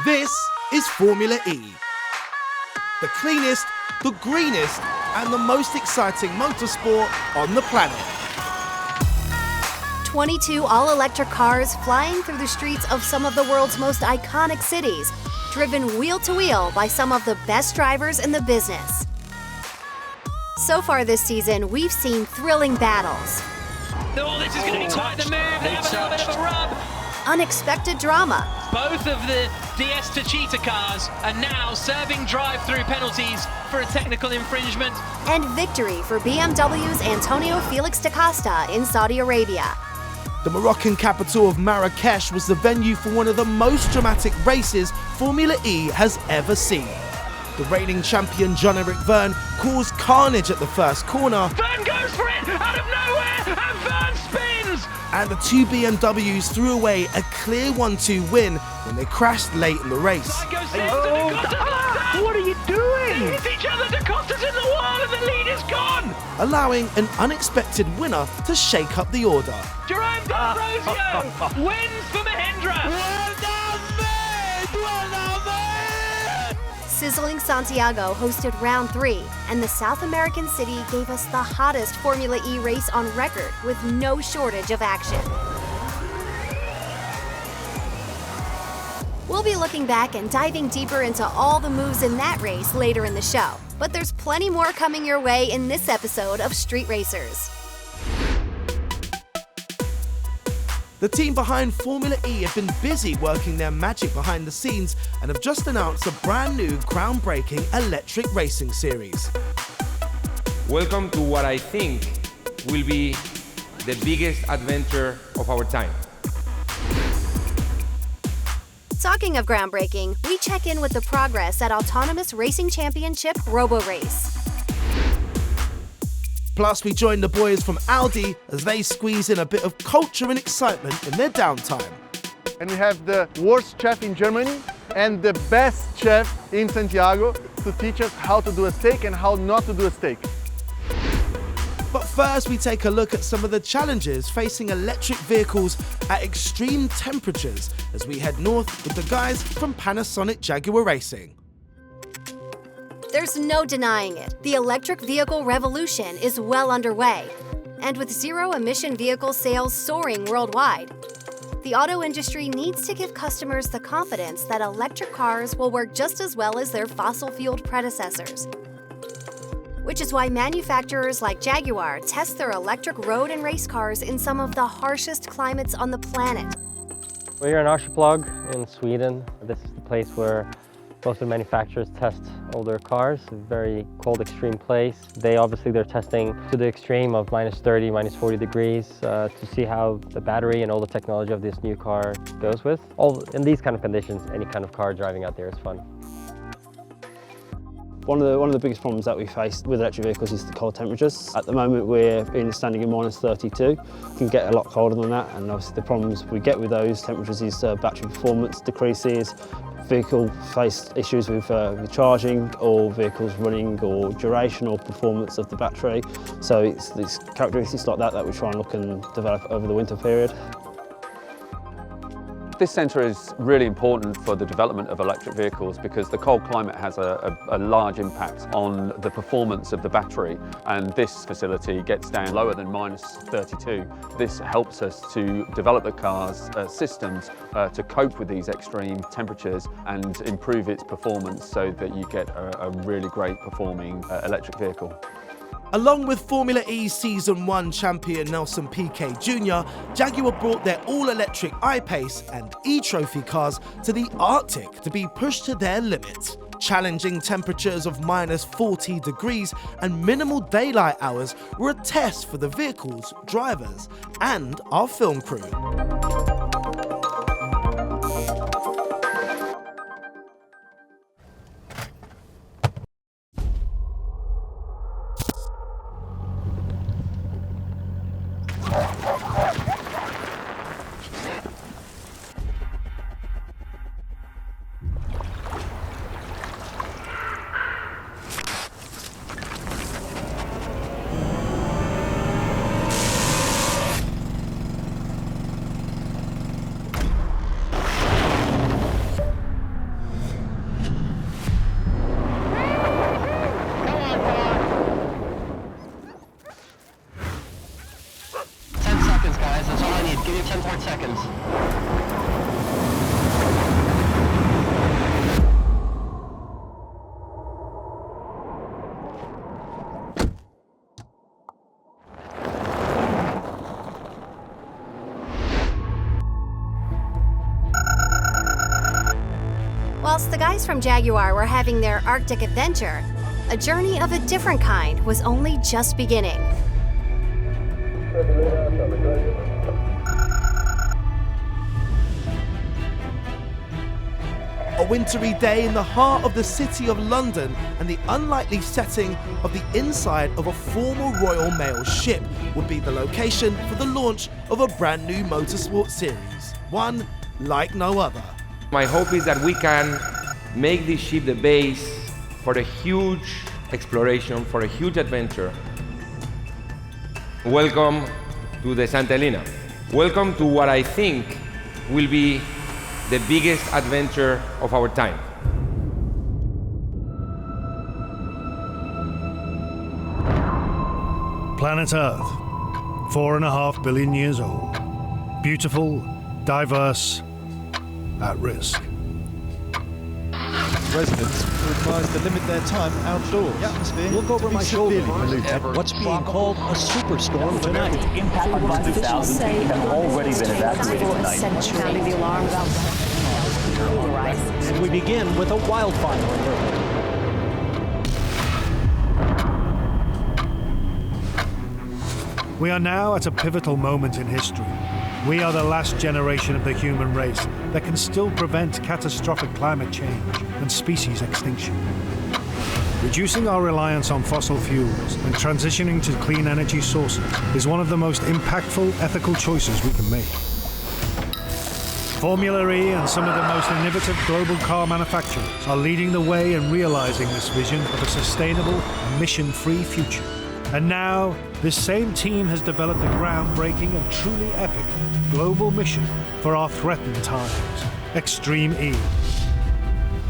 This is Formula E. The cleanest, the greenest, and the most exciting motorsport on the planet. 22 all-electric cars flying through the streets of some of the world's most iconic cities, driven wheel-to-wheel by some of the best drivers in the business. So far this season, we've seen thrilling battles. Oh, this is going to be quite the move. They have a little bit of a rub. Unexpected drama. Both of the DS to Cheetah cars are now serving drive-through penalties for a technical infringement. And victory for BMW's Antonio Felix da Costa in Saudi Arabia. The Moroccan capital of Marrakesh was the venue for one of the most dramatic races Formula E has ever seen. The reigning champion John-Eric Verne caused carnage at the first corner. Verne goes for it out of nowhere, and Verne spins! And the two BMWs threw away a clear 1-2 win when they crashed late in the race. What are you doing? They hit each other, Da Costa's in the wall and the lead is gone! Allowing an unexpected winner to shake up the order. Jerome D'Ambrosio wins for Mahindra! Sizzling Santiago hosted round 3, and the South American city gave us the hottest Formula E race on record with no shortage of action. We'll be looking back and diving deeper into all the moves in that race later in the show, but there's plenty more coming your way in this episode of Street Racers. The team behind Formula E have been busy working their magic behind the scenes and have just announced a brand new groundbreaking electric racing series. Welcome to what I think will be the biggest adventure of our time. Talking of groundbreaking, we check in with the progress at autonomous racing championship Roborace. Plus, we join the boys from Audi as they squeeze in a bit of culture and excitement in their downtime. And we have the worst chef in Germany and the best chef in Santiago to teach us how to do a steak and how not to do a steak. But first, we take a look at some of the challenges facing electric vehicles at extreme temperatures as we head north with the guys from Panasonic Jaguar Racing. There's no denying it. The electric vehicle revolution is well underway. And with zero-emission vehicle sales soaring worldwide, the auto industry needs to give customers the confidence that electric cars will work just as well as their fossil-fueled predecessors. Which is why manufacturers like Jaguar test their electric road and race cars in some of the harshest climates on the planet. We're here in Arjeplog in Sweden. This is the place where most of the manufacturers test all their cars. A very cold, extreme place. They're testing to the extreme of -30, -40 degrees to see how the battery and all the technology of this new car goes with. In these kind of conditions, any kind of car driving out there is fun. One of the biggest problems that we face with electric vehicles is the cold temperatures. At the moment we're standing in -32. It can get a lot colder than that, and obviously the problems we get with those temperatures is battery performance decreases, vehicle face issues with charging or vehicles running or duration or performance of the battery. So it's characteristics like that that we try and look and develop over the winter period. This centre is really important for the development of electric vehicles because the cold climate has a large impact on the performance of the battery, and this facility gets down lower than -32. This helps us to develop the car's systems to cope with these extreme temperatures and improve its performance so that you get a really great performing electric vehicle. Along with Formula E Season 1 champion Nelson Piquet Jr., Jaguar brought their all-electric I-Pace and E-Trophy cars to the Arctic to be pushed to their limits. Challenging temperatures of -40 degrees and minimal daylight hours were a test for the vehicles, drivers, and our film crew. Whilst the guys from Jaguar were having their Arctic adventure, a journey of a different kind was only just beginning. A wintry day in the heart of the city of London and the unlikely setting of the inside of a former Royal Mail ship would be the location for the launch of a brand new motorsport series, one like no other. My hope is that we can make this ship the base for a huge exploration, for a huge adventure. Welcome to the Santa Elena. Welcome to what I think will be the biggest adventure of our time. Planet Earth, 4.5 billion years old. Beautiful, diverse, at risk. Residents are advised to limit their time outdoors. The atmosphere look over my shoulder. What's being called a superstorm tonight? Impact on 2,000 people have already been evacuated tonight. Sounding the alarm about Roborace. And we begin with a wildfire alert. We are now at a pivotal moment in history. We are the last generation of the human race that can still prevent catastrophic climate change and species extinction. Reducing our reliance on fossil fuels and transitioning to clean energy sources is one of the most impactful ethical choices we can make. Formula E and some of the most innovative global car manufacturers are leading the way in realizing this vision of a sustainable, emission-free future. And now, this same team has developed a groundbreaking and truly epic global mission for our threatened times, Extreme E.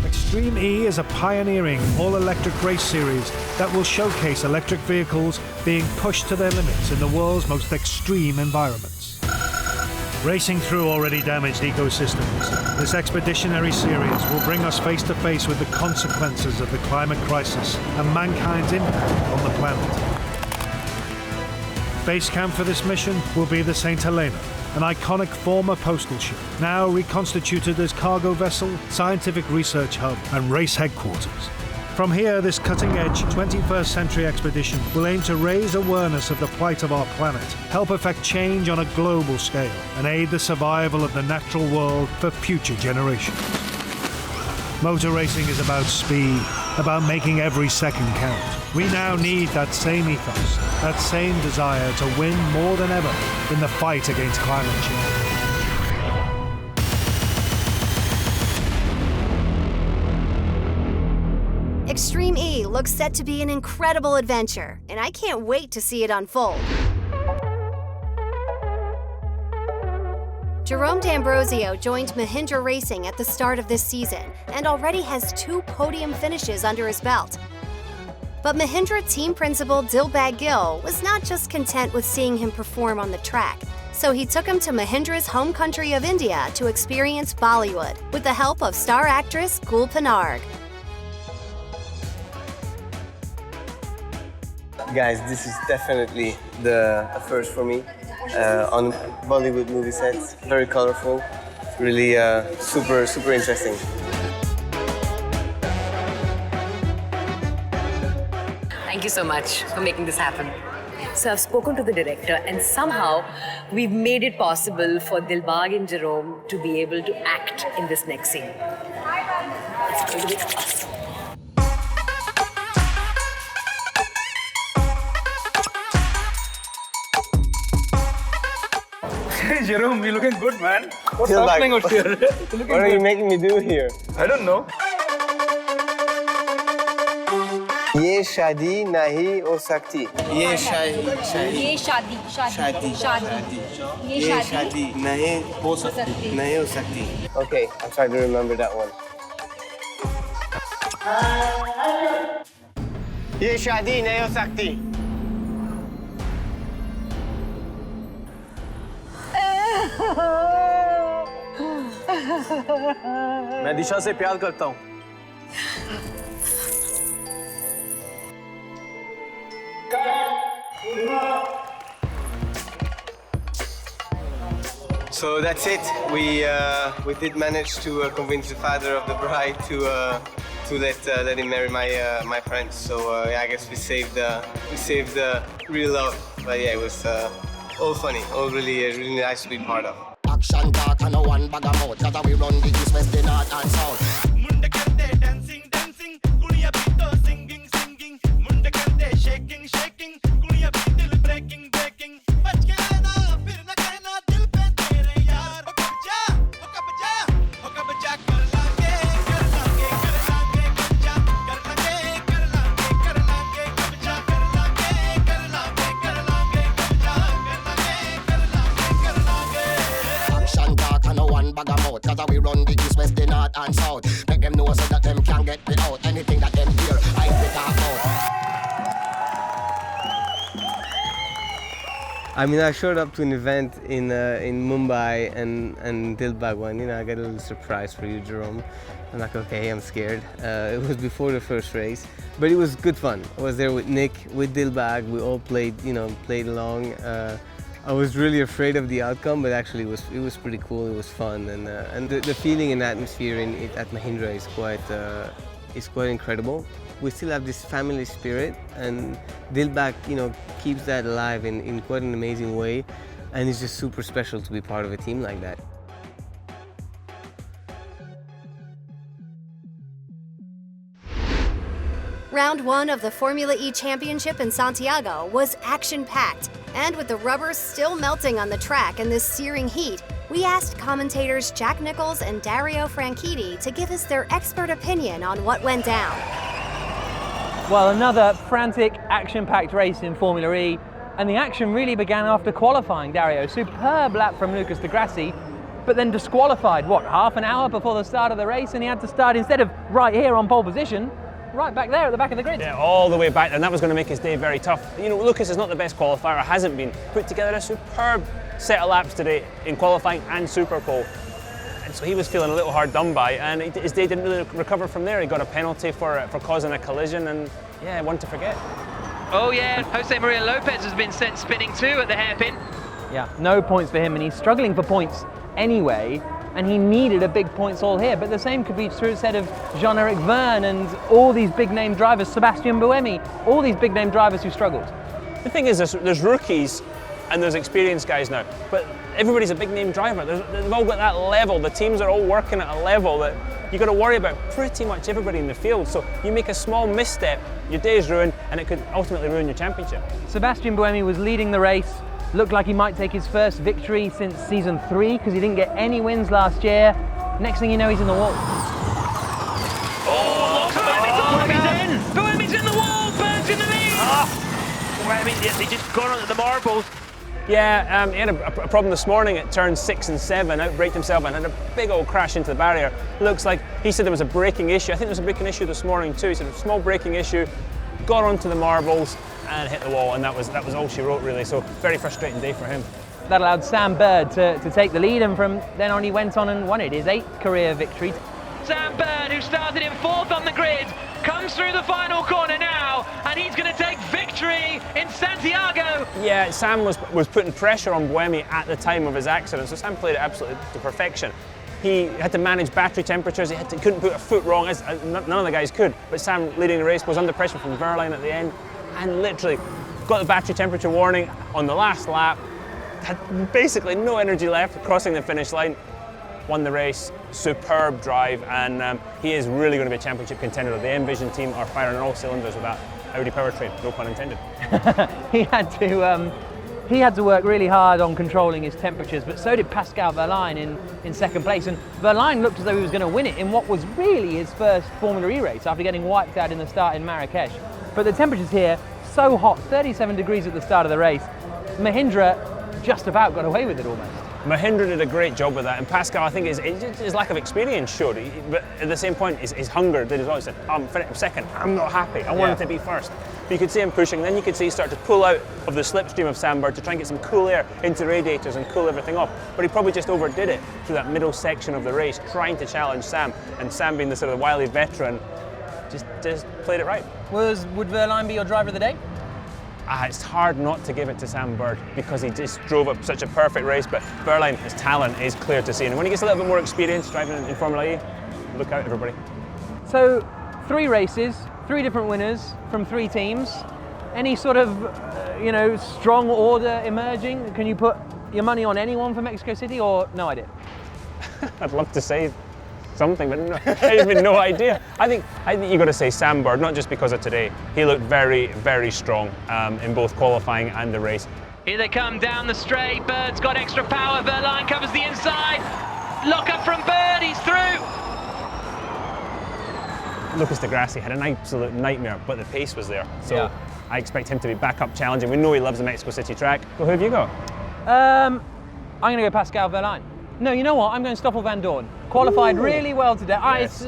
Extreme E is a pioneering all-electric race series that will showcase electric vehicles being pushed to their limits in the world's most extreme environments. Racing through already damaged ecosystems, this expeditionary series will bring us face to face with the consequences of the climate crisis and mankind's impact on the planet. Base camp for this mission will be the St. Helena, an iconic former postal ship, now reconstituted as cargo vessel, scientific research hub, and race headquarters. From here, this cutting-edge 21st century expedition will aim to raise awareness of the plight of our planet, help effect change on a global scale, and aid the survival of the natural world for future generations. Motor racing is about speed, about making every second count. We now need that same ethos, that same desire to win more than ever in the fight against climate change. Extreme E looks set to be an incredible adventure, and I can't wait to see it unfold. Jerome D'Ambrosio joined Mahindra Racing at the start of this season and already has 2 podium finishes under his belt. But Mahindra team principal Dilbag Gill was not just content with seeing him perform on the track, so he took him to Mahindra's home country of India to experience Bollywood with the help of star actress Gul Panarg. Guys, this is definitely the first for me on Bollywood movie sets. Very colorful, really super interesting. Thank you so much for making this happen. So I've spoken to the director, and somehow we've made it possible for Dilbag and Jerome to be able to act in this next scene. It's going to be awesome. Hey Jerome, you're looking good, man. What's Dilbag, happening out here? What are you making me do here? I don't know. ये शादी नहीं हो सकती. ये शादी नहीं हो सकती. Okay, I'm trying to remember that one. ये शादी नहीं हो सकती. मैं दिशा से प्यार करता हूँ। So that's it. We did manage to convince the father of the bride to let him marry my friend. So yeah, I guess we saved the real love. But yeah, it was all funny, all really nice to be part of. Action talk and no one bag of mouth, 'cause we run the east, west, the north and south. Munde karte dancing, dancing, kuliya pito singing, singing. Munde karte shaking, shaking, kuliya pito breaking, breaking. Bach ke na, fir na karna dil pe tere yaar. Ho kab ja, ho kab ja, ho kab ja kar lange, kar lange, kar lange, kar ja, kar lange, kar lange, kar lange, kab ja, kar lange, kar lange, kar lange, kab ja, kar lange, kar lange, kar lange. Action talk and no one bag of mouth, 'cause we run the east, west, the north and south. Make them know so that them can't get me out. Anything that them hear, I talk out. I mean, I showed up to an event in Mumbai and Dilbag won. You know, I got a little surprise for you, Jerome. I'm like, okay, I'm scared. It was before the first race, but it was good fun. I was there with Nick, with Dilbag. We all played along. I was really afraid of the outcome, but actually it was pretty cool. It was fun, and the feeling and atmosphere at Mahindra is quite incredible. We still have this family spirit, and Dilbag, keeps that alive in quite an amazing way, and it's just super special to be part of a team like that. Round 1 of the Formula E Championship in Santiago was action-packed, and with the rubbers still melting on the track in this searing heat, we asked commentators Jack Nichols and Dario Franchitti to give us their expert opinion on what went down. Well, another frantic, action-packed race in Formula E, and the action really began after qualifying, Dario. Superb lap from Lucas Di Grassi, but then disqualified, half an hour before the start of the race, and he had to start, instead of right here on pole position, right back there at the back of the grid. Yeah, all the way back, and that was going to make his day very tough. Lucas is not the best qualifier, hasn't been. Put together a superb set of laps today in qualifying and Superpole. And so he was feeling a little hard done by, and his day didn't really recover from there. He got a penalty for causing a collision, and yeah, one to forget. Oh yeah, Jose Maria Lopez has been sent spinning too at the hairpin. Yeah, no points for him, and he's struggling for points anyway, and he needed a big points haul here, but the same could be true said of Jean-Eric Verne and all these big name drivers, Sebastian Buemi, all these big name drivers who struggled. The thing is, there's rookies and there's experienced guys now, but everybody's a big name driver. They've all got that level. The teams are all working at a level that you've got to worry about pretty much everybody in the field. So you make a small misstep, your day's ruined, and it could ultimately ruin your championship. Sebastian Buemi was leading the race. Looked like he might take his first victory since season 3 because he didn't get any wins last year. Next thing you know, he's in the wall. Oh, Buemi's in! Buemi's in the wall! Burns in the lead! Buemi, they just got onto the marbles. Yeah, he had a problem this morning at turns 6 and 7, outbraked himself and had a big old crash into the barrier. Looks like, he said there was a braking issue. I think there was a braking issue this morning too. He said a small braking issue, got onto the marbles and hit the wall, and that was all she wrote really. So very frustrating day for him. That allowed Sam Bird to take the lead, and from then on he went on and won it, his 8th career victory. Sam Bird, who started in 4th on the grid, comes through the final corner now, and he's going to take victory in Santiago. Yeah, Sam was putting pressure on Buemi at the time of his accident, so Sam played it absolutely to perfection. He had to manage battery temperatures, couldn't put a foot wrong, as none of the guys could, but Sam, leading the race, was under pressure from Verline at the end, and literally got the battery temperature warning on the last lap, had basically no energy left crossing the finish line, won the race. Superb drive, and he is really going to be a championship contender. The Envision team are firing on all cylinders with that Audi powertrain, no pun intended. He had to work really hard on controlling his temperatures, but so did Pascal Verline in second place, and Verline looked as though he was going to win it in what was really his first Formula E race after getting wiped out in the start in Marrakesh. But the temperatures here, so hot, 37 degrees at the start of the race. Mahindra just about got away with it almost. Mahindra did a great job with that, and Pascal, I think his lack of experience showed, but at the same point his hunger did as well. He said, I'm second, I'm not happy, I wanted to be first. But you could see him pushing, then you could see he start to pull out of the slipstream of Sam Bird to try and get some cool air into radiators and cool everything off, but he probably just overdid it through that middle section of the race, trying to challenge Sam, and Sam, being the sort of wily veteran, just played it right. Would Verline be your driver of the day? It's hard not to give it to Sam Bird because he just drove up such a perfect race, but Wehrlein, his talent is clear to see. And when he gets a little bit more experience driving in Formula E, look out everybody. So 3 races, 3 different winners from 3 teams. Any sort of, strong order emerging? Can you put your money on anyone for Mexico City or no idea? I'd love to say something, but no, I have no idea. I think you've got to say Sam Bird, not just because of today. He looked very, very strong in both qualifying and the race. Here they come down the straight. Bird's got extra power. Wehrlein covers the inside. Lock up from Bird. He's through. Lucas de Grassi had an absolute nightmare, but the pace was there. So I expect him to be back up challenging. We know he loves the Mexico City track. Well, who have you got? I'm going to go Pascal Wehrlein. No, you know what? I'm going Stoffel van Dorn. Qualified really well today. Yes.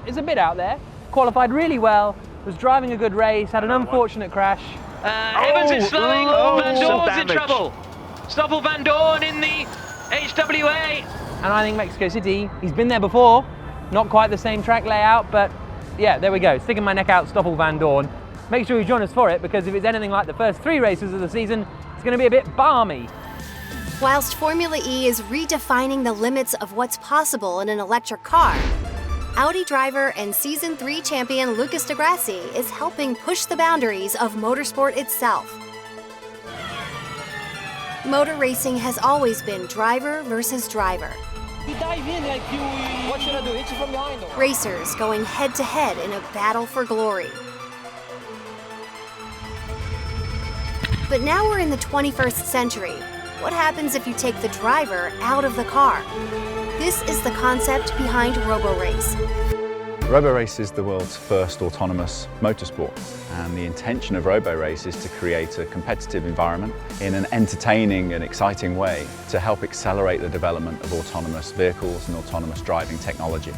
It's a bit out there. Qualified really well. Was driving a good race. Had an unfortunate crash. Evans is slowing. Van Dorn's in trouble. Stoffel van Dorn in the HWA. And I think Mexico City, he's been there before. Not quite the same track layout, but yeah, there we go. Sticking my neck out, Stoffel van Dorn. Make sure you join us for it, because if it's anything like the first 3 races of the season, it's going to be a bit balmy. Whilst Formula E is redefining the limits of what's possible in an electric car, Audi driver and Season 3 champion Lucas de Grassi is helping push the boundaries of motorsport itself. Motor racing has always been driver versus driver. What should I do? Hit you from behind? Racers going head-to-head in a battle for glory. But now we're in the 21st century. What happens if you take the driver out of the car? This is the concept behind Roborace. Roborace is the world's first autonomous motorsport, and the intention of Roborace is to create a competitive environment in an entertaining and exciting way to help accelerate the development of autonomous vehicles and autonomous driving technology.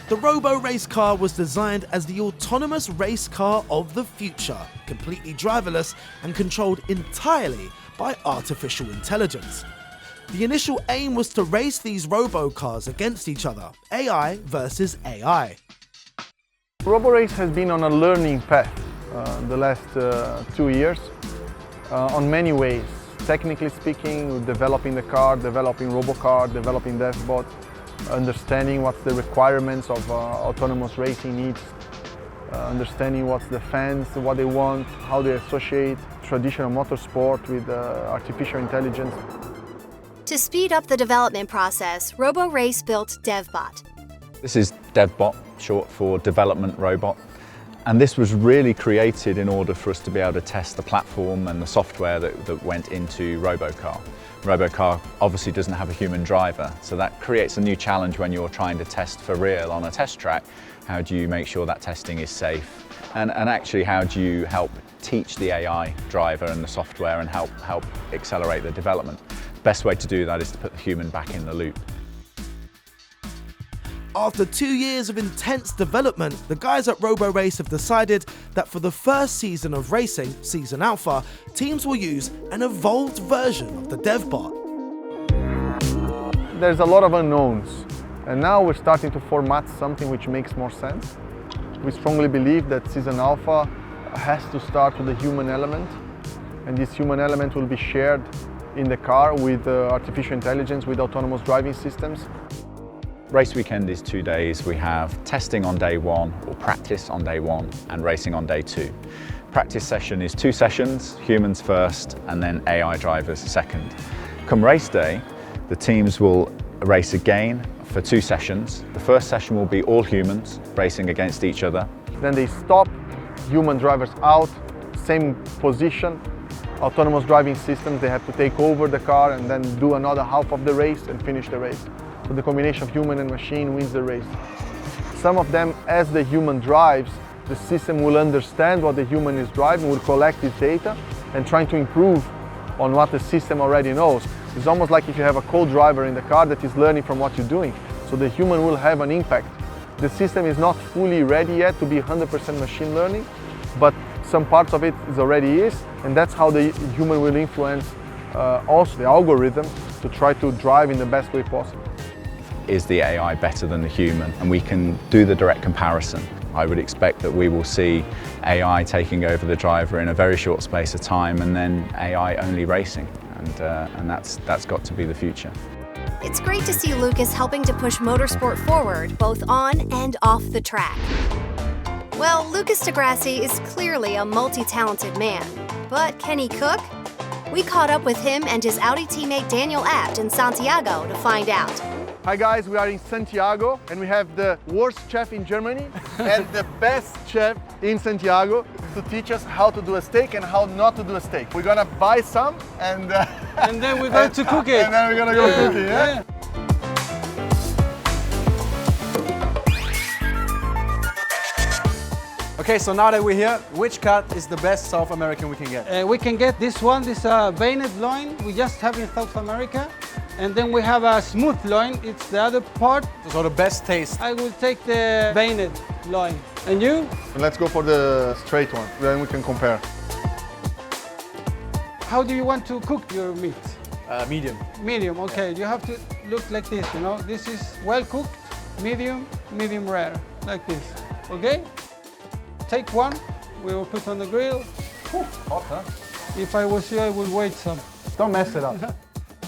The Roborace car was designed as the autonomous race car of the future, completely driverless and controlled entirely by artificial intelligence. The initial aim was to race these robocars against each other, AI versus AI. Roborace has been on a learning path the last 2 years on many ways. Technically speaking, developing the car, developing robocar, developing DevBot, understanding what's the requirements of autonomous racing needs, understanding what's the fans, what they want, how they associate traditional motorsport with artificial intelligence. To speed up the development process, Roborace built DevBot. This is DevBot, short for Development Robot, and this was really created in order for us to be able to test the platform and the software that went into Robocar. Robocar obviously doesn't have a human driver, so that creates a new challenge when you're trying to test for real on a test track. How do you make sure that testing is safe? And actually, how do you help teach the AI driver and the software and help accelerate the development? The best way to do that is to put the human back in the loop. After 2 years of intense development, the guys at Roborace have decided that for the first season of racing, Season Alpha, teams will use an evolved version of the DevBot. There's a lot of unknowns, and now we're starting to format something which makes more sense. We strongly believe that Season Alpha has to start with the human element, and this human element will be shared in the car with artificial intelligence, with autonomous driving systems. Race weekend is 2 days. We have testing on day 1, or practice on day 1, and racing on day 2. Practice session is 2 sessions, humans first, and then AI drivers second. Come race day, the teams will race again for 2 sessions. The first session will be all humans racing against each other. Then they stop, human drivers out, same position, autonomous driving systems, they have to take over the car and then do another half of the race and finish the race. So the combination of human and machine wins the race. Some of them, as the human drives, the system will understand what the human is driving, will collect this data and trying to improve on what the system already knows. It's almost like if you have a co-driver in the car that is learning from what you're doing. So the human will have an impact. The system is not fully ready yet to be 100% machine learning, but some parts of it already is, and that's how the human will influence also the algorithm to try to drive in the best way possible. Is the AI better than the human? And we can do the direct comparison. I would expect that we will see AI taking over the driver in a very short space of time, and then AI only racing, and that's got to be the future. It's great to see Lucas helping to push motorsport forward, both on and off the track. Well, Lucas di Grassi is clearly a multi-talented man, but can he cook? We caught up with him and his Audi teammate Daniel Abt in Santiago to find out. Hi guys, we are in Santiago and we have the worst chef in Germany and the best chef in Santiago to teach us how to do a steak and how not to do a steak. We're gonna buy some and then we're going to cook it. And then we're gonna go cook it, yeah? Okay, so now that we're here, which cut is the best South American we can get? We can get this one, this veined loin. We just have in South America. And then we have a smooth loin, it's the other part. So the best taste? I will take the veined loin. And you? Let's go for the straight one, then we can compare. How do you want to cook your meat? Medium. Medium, okay. You have to look like this, you know. This is well cooked, medium, medium rare, like this, okay? Take one, we will put on the grill. Hot, huh? If I was you, I would wait some. Don't mess it up.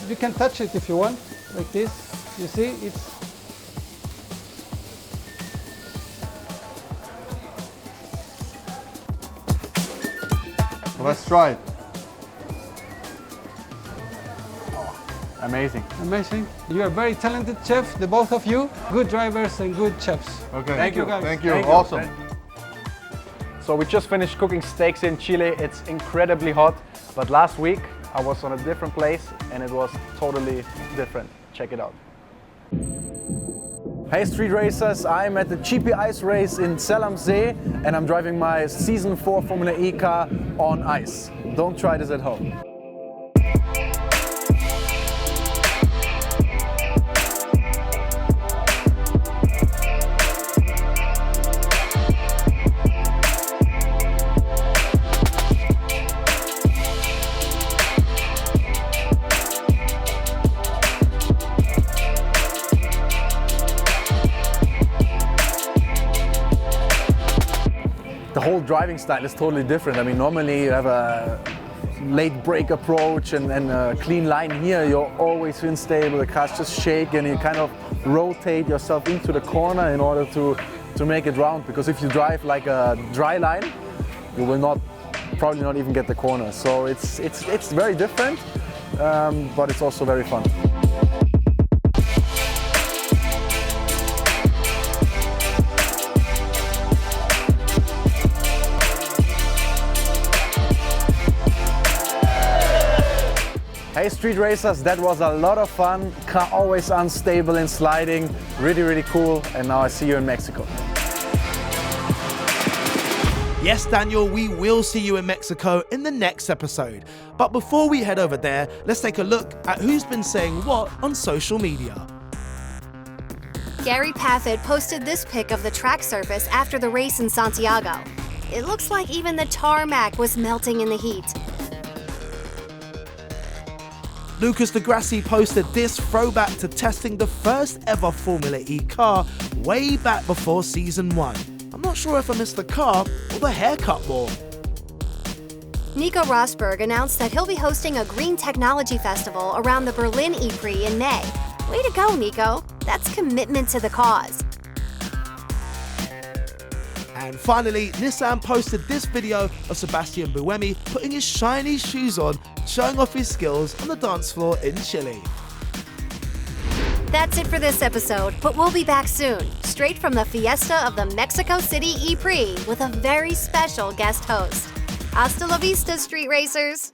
You can touch it if you want, like this. You see, it's... Let's try it. Oh, amazing. Amazing. You are a very talented chef, the both of you. Good drivers and good chefs. Okay. Thank you, guys. Thank you. Awesome. So we just finished cooking steaks in Chile. It's incredibly hot, but last week I was on a different place and it was totally different. Check it out. Hey street racers, I'm at the GP Ice Race in Zell am See and I'm driving my Season 4 Formula E car on ice. Don't try this at home. The whole driving style is totally different. I mean, normally you have a late brake approach and a clean line. Here you're always unstable, the cars just shake and you kind of rotate yourself into the corner in order to make it round, because if you drive like a dry line, you will probably not even get the corner. So it's very different, but it's also very fun. Hey street racers, that was a lot of fun. Car always unstable and sliding. Really, really cool. And now I see you in Mexico. Yes, Daniel, we will see you in Mexico in the next episode. But before we head over there, let's take a look at who's been saying what on social media. Gary Paffett posted this pic of the track surface after the race in Santiago. It looks like even the tarmac was melting in the heat. Lucas di Grassi posted this throwback to testing the first ever Formula E car way back before Season 1. I'm not sure if I missed the car or the haircut more. Nico Rosberg announced that he'll be hosting a green technology festival around the Berlin E-Prix in May. Way to go, Nico. That's commitment to the cause. And finally, Nissan posted this video of Sebastian Buemi putting his shiny shoes on, showing off his skills on the dance floor in Chile. That's it for this episode, but we'll be back soon, straight from the fiesta of the Mexico City E-Prix with a very special guest host. Hasta la vista, street racers!